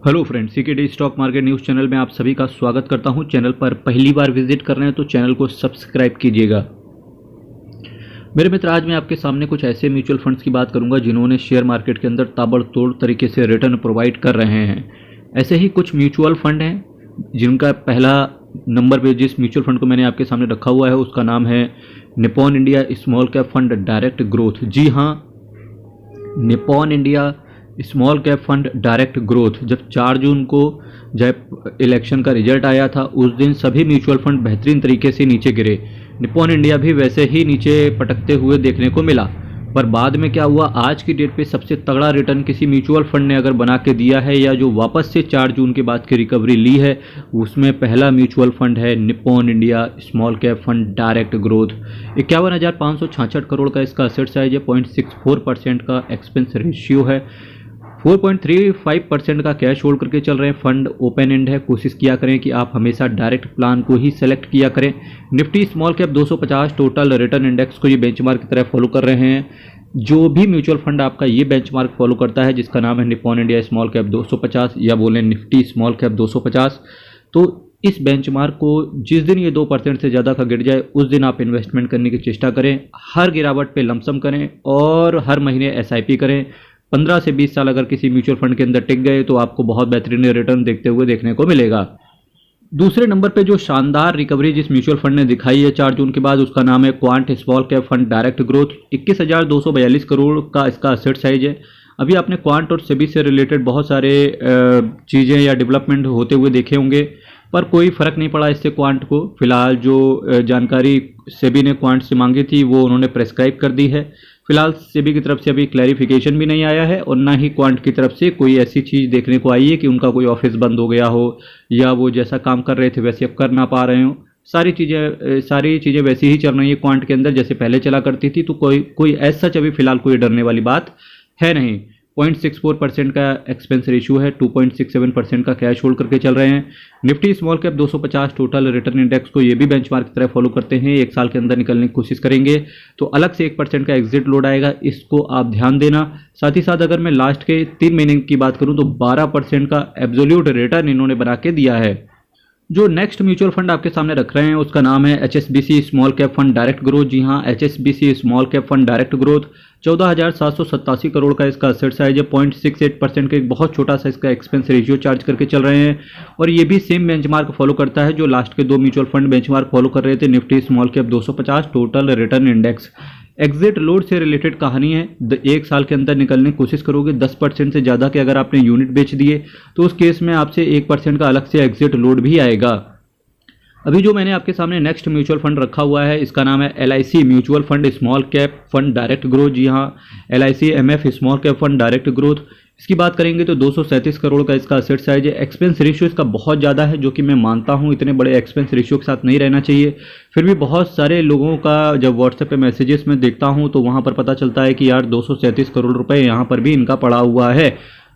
Hello friends, CKD stock market news channel में आप सभी का स्वागत करता हूं। चैनल पर पहली बार विजिट कर रहे हैं तो चैनल को सब्सक्राइब कीजिएगा। मेरे मित्र, आज मैं आपके सामने कुछ ऐसे म्यूचुअल फंड्स की बात करूंगा जिन्होंने शेयर मार्केट के अंदर ताबड़तोड़ तरीके से रिटर्न प्रोवाइड कर रहे हैं। ऐसे ही कुछ म्यूचुअल फंड हैं जिनका पहला नंबर पे जिस म्यूचुअल फंड को मैंने आपके सामने रखा हुआ है उसका नाम है Nippon India small cap fund direct growth. जी हाँ, Nippon India small cap fund direct growth. जब 4 जून को जब इलेक्शन का रिजल्ट आया था उस दिन सभी म्यूचुअल फंड बेहतरीन तरीके से नीचे गिरे। निप्पॉन इंडिया भी वैसे ही नीचे पटकते हुए देखने को मिला। पर बाद में क्या हुआ, आज की डेट पे सबसे तगड़ा रिटर्न किसी म्यूचुअल फंड ने अगर बना के दिया है या जो वापस से 4 जून के बाद की रिकवरी ली है, उसमें पहला म्यूचुअल फंड है Nippon India small cap fund direct growth. 51,566 crore का इसका असेट साइज है, 0.64% का एक्सपेंस रेशियो है, 4.35% का कैश होल्ड करके चल रहे हैं। फंड ओपन एंड है। कोशिश किया करें कि आप हमेशा डायरेक्ट प्लान को ही सेलेक्ट किया करें। Nifty small cap 250 total return index को ये बेंचमार्क की तरह फॉलो कर रहे हैं। जो भी म्यूचुअल फंड आपका ये बेंचमार्क फॉलो करता है जिसका नाम है निप्पॉन इंडिया स्मॉल कैप 250 या बोलें निफ्टी स्मॉल कैप 250, तो इस बेंचमार्क को जिस दिन ये 2% से ज़्यादा का गिर जाए उस दिन आप इन्वेस्टमेंट करने की चेष्टा करें। हर गिरावट पे लमसम करें और हर महीने SIP करें। 15 से 20 साल अगर किसी म्यूचुअल फंड के अंदर टिक गए तो आपको बहुत बेहतरीन रिटर्न देखते हुए देखने को मिलेगा। दूसरे नंबर पे जो शानदार रिकवरी जिस म्यूचुअल फंड ने दिखाई है 4 जून के बाद, उसका नाम है quant small cap fund direct growth. 21,242 crore का इसका असेट साइज है। अभी आपने क्वांट और सेबी से रिलेटेड बहुत सारे चीज़ें या डेवलपमेंट होते हुए देखे होंगे, पर कोई फ़र्क नहीं पड़ा इससे क्वांट को। फिलहाल जो जानकारी सेबी ने क्वांट से मांगी थी वो उन्होंने प्रेस्क्राइब कर दी है। फिलहाल सेबी की तरफ से अभी क्लैरिफिकेशन भी नहीं आया है और ना ही क्वांट की तरफ से कोई ऐसी चीज़ देखने को आई है कि उनका कोई ऑफिस बंद हो गया हो या वो जैसा काम कर रहे थे वैसे अब कर ना पा रहे हो। सारी चीज़ें वैसी ही चल रही है क्वांट के अंदर जैसे पहले चला करती थी। तो कोई एज सच अभी फिलहाल कोई डरने वाली बात है नहीं। 0.64% का एक्सपेंस रेशियो है, 2.67% का कैश होल्ड करके चल रहे हैं। Nifty small cap 250 total return index को ये भी बेंचमार्क की तरह फॉलो करते हैं। 1 साल के अंदर निकलने की कोशिश करेंगे तो अलग से 1% का एग्जिट लोड आएगा, इसको आप ध्यान देना। साथ ही साथ अगर मैं लास्ट के 3 महीने की बात करूं तो 12% का एब्सोल्यूट रिटर्न इन्होंने बना के दिया है। जो नेक्स्ट म्यूचुअल फंड आपके सामने रख रहे हैं उसका नाम है HSBC small cap fund direct growth. जी हाँ, HSBC small cap fund direct growth. 14,787 crore का इसका असेट साइज है, 0.68% का एक बहुत छोटा सा इसका एक्सपेंस रेशियो चार्ज करके चल रहे हैं। और ये भी सेम बेंचमार्क फॉलो करता है जो लास्ट के 2 म्यूचुअल फंड बेंचमार्क फॉलो कर रहे थे, Nifty small cap 250 total return index. Exit load से रिलेटेड कहानी है। 1 साल के अंदर निकलने की कोशिश करोगे 10% से ज़्यादा के अगर आपने यूनिट बेच दिए तो उस केस में आपसे 1% का अलग से एग्जिट लोड भी आएगा। अभी जो मैंने आपके सामने नेक्स्ट म्यूचुअल फंड रखा हुआ है इसका नाम है LIC mutual fund small cap fund direct growth. जी हाँ, LIC MF small cap fund direct growth. इसकी बात करेंगे तो 237 करोड़ का इसका असेट साइज है। एक्सपेंस रेशियो इसका बहुत ज़्यादा है जो कि मैं मानता हूँ इतने बड़े एक्सपेंस रेशियो के साथ नहीं रहना चाहिए। फिर भी बहुत सारे लोगों का जब व्हाट्सएप पे मैसेजेस में देखता हूँ तो वहाँ पर पता चलता है कि यार 237 करोड़ रुपए यहाँ पर भी इनका पड़ा हुआ है।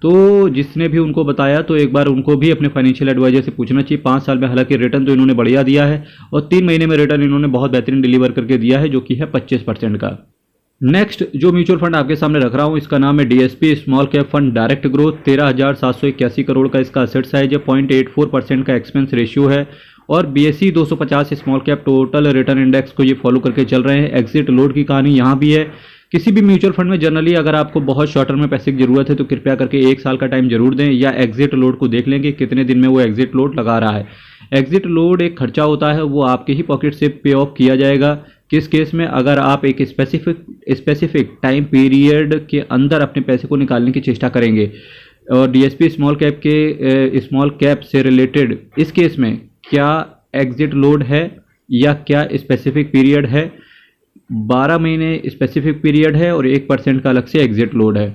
तो जिसने भी उनको बताया तो एक बार उनको भी अपने फाइनेंशियल एडवाइजर से पूछना चाहिए। 5 साल में हालांकि रिटर्न तो इन्होंने बढ़िया दिया है और 3 महीने में रिटर्न इन्होंने बहुत बेहतरीन डिलीवर करके दिया है जो कि है 25% का। नेक्स्ट जो म्यूचुअल फंड आपके सामने रख रहा हूं इसका नाम है DSP small cap fund direct growth. 13,781 crore का इसका असेट साइज है, 0.84% का एक्सपेंस रेशियो है और BSE 250 small cap total return index को ये फॉलो करके चल रहे हैं। एग्जिट लोड की कहानी यहाँ भी है। किसी भी म्यूचुअल फंड में जनरली अगर आपको बहुत शॉर्ट टर्म में पैसे की जरूरत है तो कृपया करके 1 साल का टाइम जरूर दें या एग्जिट लोड को देख लें कि कितने दिन में वो एग्जिट लोड लगा रहा है। एग्जिट लोड एक खर्चा होता है, वो आपके ही पॉकेट से पे ऑफ किया जाएगा। किस केस में, अगर आप एक स्पेसिफिक टाइम पीरियड के अंदर अपने पैसे को निकालने की चेष्टा करेंगे। और DSP स्मॉल कैप के स्मॉल कैप से रिलेटेड इस केस में क्या एग्जिट लोड है या क्या स्पेसिफिक पीरियड है? 12 महीने स्पेसिफिक पीरियड है और 1% का अलग से एग्जिट लोड है।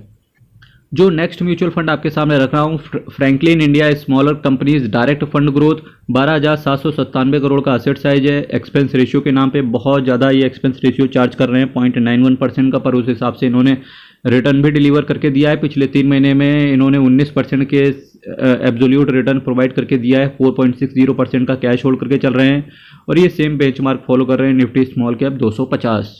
जो नेक्स्ट म्यूचुअल फंड आपके सामने रख रहा हूँ Franklin India smaller companies direct fund growth. 12,797 crore का असेट साइज है। एक्सपेंस रेशियो के नाम पे बहुत ज़्यादा ये एक्सपेंस रेशियो चार्ज कर रहे हैं 0.91% का, पर उस हिसाब से इन्होंने रिटर्न भी डिलीवर करके दिया है। पिछले 3 महीने में इन्होंने 19% के एब्सोल्यूट रिटर्न प्रोवाइड करके दिया है। 4.60% का कैश होल्ड करके चल रहे हैं और ये सेम बेंचमार्क फॉलो कर रहे हैं निफ्टी स्मॉल कैप 250।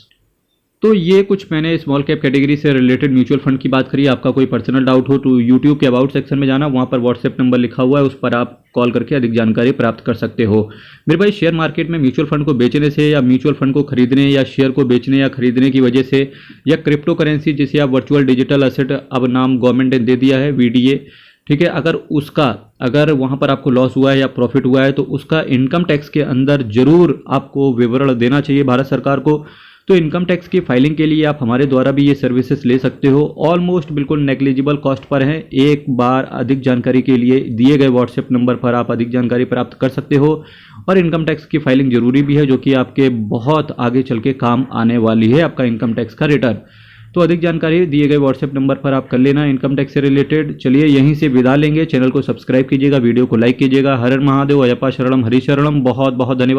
तो ये कुछ मैंने स्मॉल कैप कैटेगरी से रिलेटेड म्यूचुअल फंड की बात करी। आपका कोई पर्सनल डाउट हो तो यूट्यूब के अबाउट सेक्शन में जाना, वहाँ पर व्हाट्सएप नंबर लिखा हुआ है, उस पर आप कॉल करके अधिक जानकारी प्राप्त कर सकते हो। मेरे भाई, शेयर मार्केट में म्यूचुअल फंड को बेचने से या म्यूचुअल फंड को खरीदने या शेयर को बेचने या खरीदने की वजह से, या क्रिप्टो करेंसी जिसे आप वर्चुअल डिजिटल एसेट अब नाम गवर्नमेंट ने दे दिया है VDA, ठीक है, अगर वहाँ पर आपको लॉस हुआ है या प्रॉफिट हुआ है तो उसका इनकम टैक्स के अंदर जरूर आपको विवरण देना चाहिए भारत सरकार को। तो इनकम टैक्स की फाइलिंग के लिए आप हमारे द्वारा भी ये सर्विसेज ले सकते हो। ऑलमोस्ट बिल्कुल नेग्लिजिबल कॉस्ट पर है। एक बार अधिक जानकारी के लिए दिए गए व्हाट्सएप नंबर पर आप अधिक जानकारी प्राप्त कर सकते हो। और इनकम टैक्स की फाइलिंग जरूरी भी है, जो कि आपके बहुत आगे चल के काम आने वाली है, आपका इनकम टैक्स का रिटर्न। तो अधिक जानकारी दिए गए व्हाट्सएप नंबर पर आप कर लेना इनकम टैक्स से रिलेटेड। चलिए यहीं से विदा लेंगे। चैनल को सब्सक्राइब कीजिएगा, वीडियो को लाइक कीजिएगा। हर हर महादेव, अयप्पा शरणम, हरि शरणम। बहुत बहुत धन्यवाद।